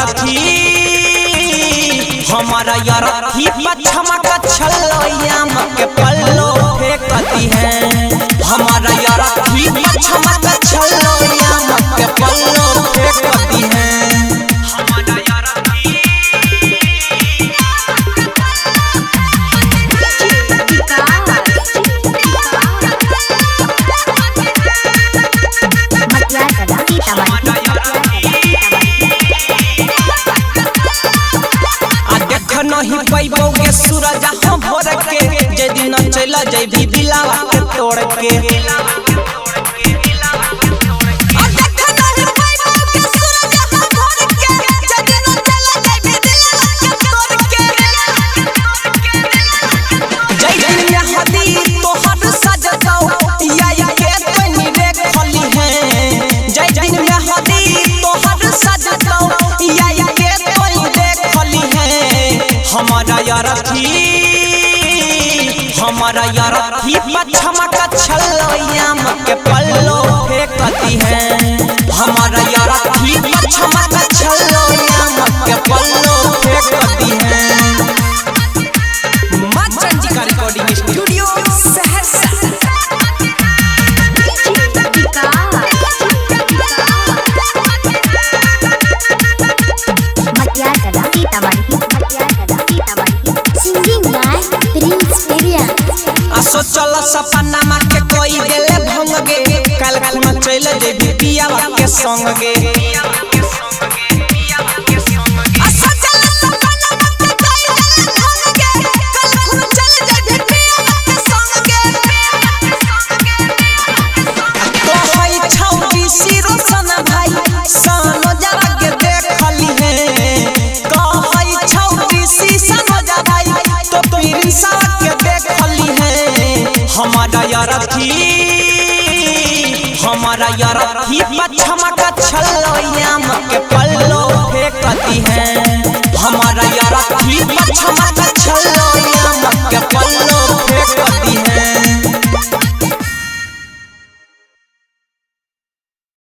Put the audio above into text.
यारथी हमारा यारथी पछमा का छल्लोया के पल्लो फेंकती है। हमारा यारथी पछमा का छल्लोया के पल्लो फेंकती है। नहीं पैबोगे सूरज हम भोर के जे दिन चला जैबी दिलावा के तोड़ के। हमारा यारथी पछमा का छल्लोया के पल्लो फेंकती है। हमारा यारथी पछमा का छल्लोया के पल्लो फेंकती है। मां चंदिका रिकॉर्डिंग स्टूडियो सहरसा। सोचल सपना मा के कोई देले भंग गे कल खुना चल जेबी पियावा के संग गे। हमारा यारथी पछमा का छल्लोया के पल्लो फेंकती है। हमारा यारथी पछमा